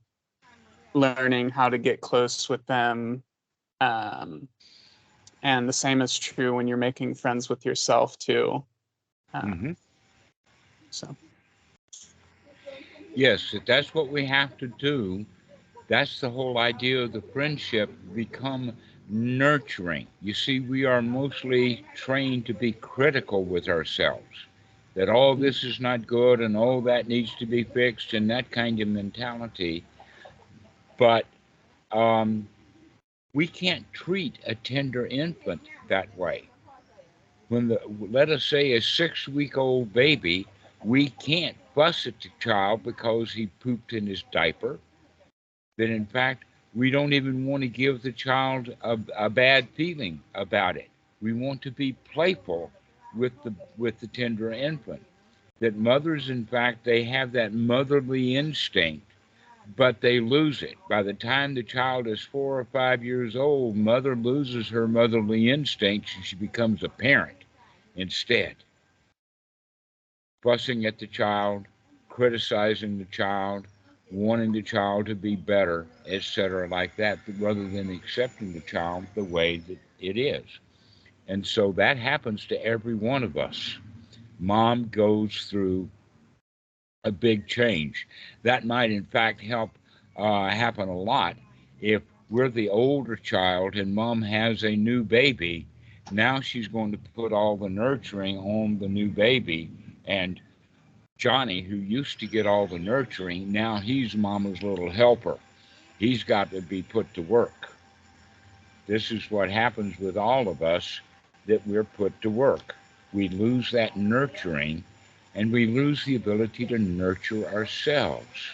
learning how to get close with them. And the same is true when you're making friends with yourself too. So. Yes, if that's what we have to do. That's the whole idea of the friendship, become nurturing. You see, we are mostly trained to be critical with ourselves, that all this is not good and all that needs to be fixed and that kind of mentality. But we can't treat a tender infant that way. When let us say a 6-week-old baby, we can't fuss at the child because he pooped in his diaper. That in fact, we don't even want to give the child a bad feeling about it. We want to be playful with the tender infant. That mothers, in fact, they have that motherly instinct, but they lose it. By the time the child is 4 or 5 years old, mother loses her motherly instinct and she becomes a parent instead. Fussing at the child, criticizing the child, wanting the child to be better, etc., like that, rather than accepting the child the way that it is. And so that happens to every one of us. Mom goes through a big change. That might, in fact, help happen a lot if we're the older child and mom has a new baby. Now she's going to put all the nurturing on the new baby, and Johnny, who used to get all the nurturing, now he's mama's little helper. He's got to be put to work. This is what happens with all of us, that we're put to work. We lose that nurturing, and we lose the ability to nurture ourselves.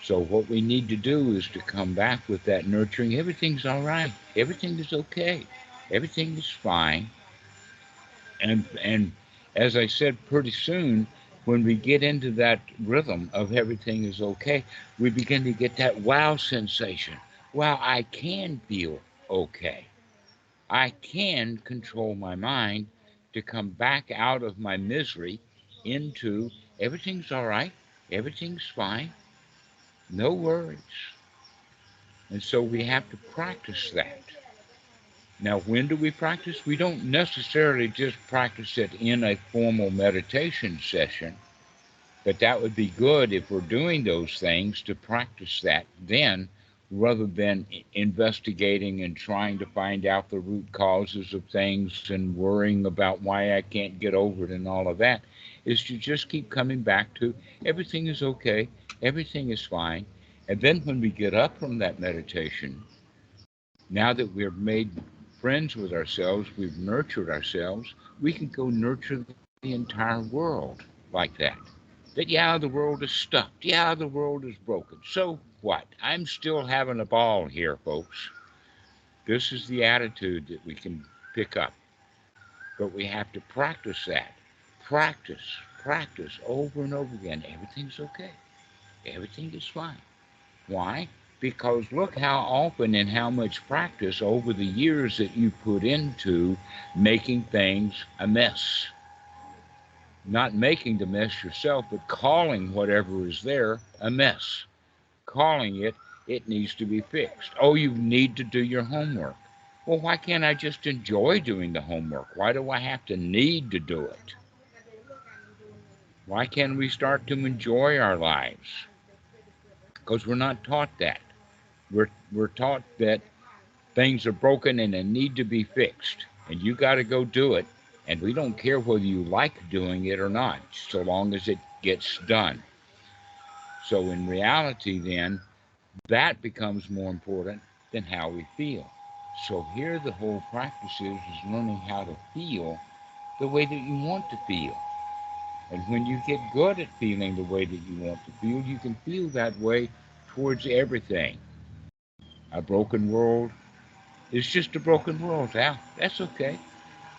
So what we need to do is to come back with that nurturing. Everything's all right. Everything is okay. Everything is fine. And as I said, pretty soon, when we get into that rhythm of everything is okay, we begin to get that wow sensation. Wow, I can feel okay. I can control my mind to come back out of my misery into everything's all right, everything's fine, no worries. And so we have to practice that. Now, when do we practice? We don't necessarily just practice it in a formal meditation session, but that would be good if we're doing those things to practice that then, rather than investigating and trying to find out the root causes of things and worrying about why I can't get over it and all of that, is to just keep coming back to everything is okay, everything is fine. And then when we get up from that meditation, now that we're made friends with ourselves, we've nurtured ourselves, we can go nurture the entire world like that. That, yeah, the world is stuck. Yeah, the world is broken. So what? I'm still having a ball here, folks. This is the attitude that we can pick up. But we have to practice that. Practice over and over again. Everything's okay. Everything is fine. Why? Because look how often and how much practice over the years that you put into making things a mess. Not making the mess yourself, but calling whatever is there a mess. Calling it, it needs to be fixed. Oh, you need to do your homework. Well, why can't I just enjoy doing the homework? Why do I have to need to do it? Why can't we start to enjoy our lives? Because we're not taught that. We're taught that things are broken and they need to be fixed, and you got to go do it. And we don't care whether you like doing it or not, so long as it gets done. So in reality, then, that becomes more important than how we feel. So here the whole practice is learning how to feel the way that you want to feel. And when you get good at feeling the way that you want to feel, you can feel that way towards everything. A broken world is just a broken world. Now, that's okay.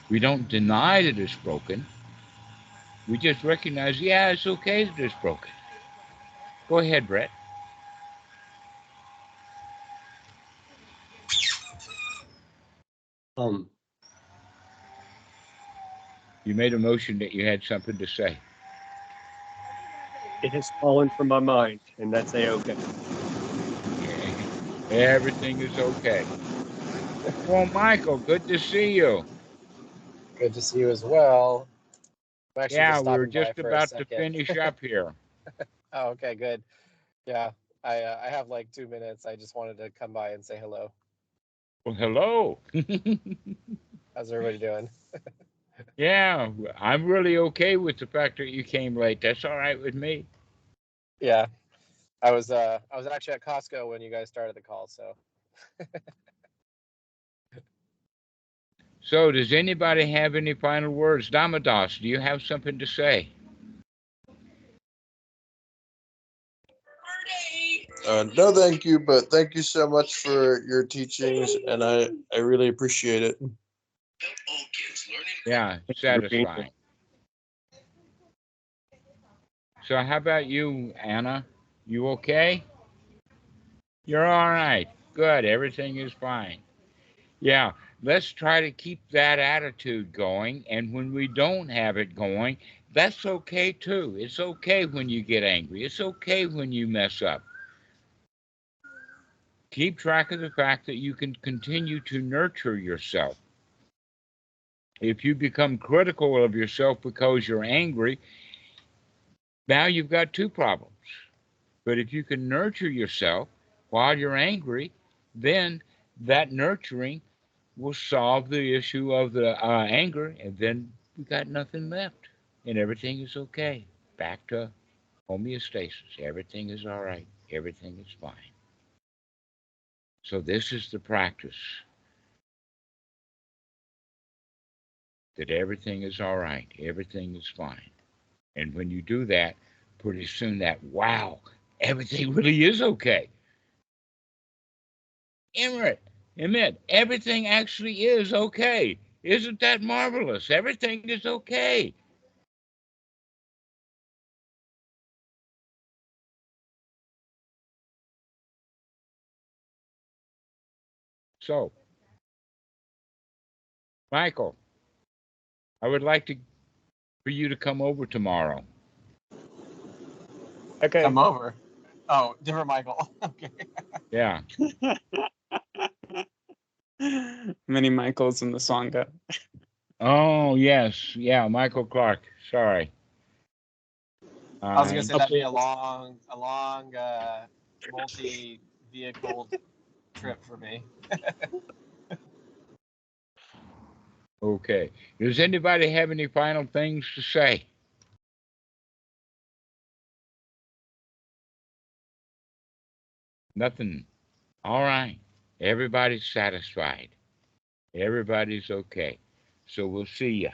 We don't deny that it's broken. We just recognize, yeah, it's okay that it's broken. Go ahead, Brett. You made a motion that you had something to say. It has fallen from my mind, and that's a-okay. Yeah. Everything is okay. Well, Michael, good to see you. Good to see you as well. I'm actually Yeah, just we were stopping by just for a about to second. finish up here. Oh, okay, good. Yeah, I have like 2 minutes. I just wanted to come by and say hello. Well, hello. How's everybody doing? Yeah, I'm really okay with the fact that you came late. That's all right with me. Yeah, I was actually at Costco when you guys started the call, so. So, does anybody have any final words? Dhammarato, do you have something to say? No, thank you, but thank you so much for your teachings, and I really appreciate it. Yeah, Thank you for being here. satisfying. So, how about you, Anna? You okay? You're all right. Good. Everything is fine. Yeah, let's try to keep that attitude going. And when we don't have it going, that's okay too. It's okay when you get angry. It's okay when you mess up. Keep track of the fact that you can continue to nurture yourself. If you become critical of yourself because you're angry, now you've got two problems. But if you can nurture yourself while you're angry, then that nurturing will solve the issue of the anger, and then we got nothing left, and everything is okay. Back to homeostasis. Everything is all right. Everything is fine. So this is the practice, that everything is all right. Everything is fine. And when you do that, pretty soon that, wow, everything really is okay. Emmet, everything actually is okay. Isn't that marvelous? Everything is okay. So, Michael, I would like for you to come over tomorrow. Okay. Come over. Oh, different Michael. Okay. Yeah. Many Michaels in the Sangha. Oh, yes. Yeah, Michael Clark. Sorry. I was gonna say that'd be Okay. a long, multi-vehicle trip for me. Okay. Does anybody have any final things to say? Nothing. All right. Everybody's satisfied. Everybody's okay. So we'll see you.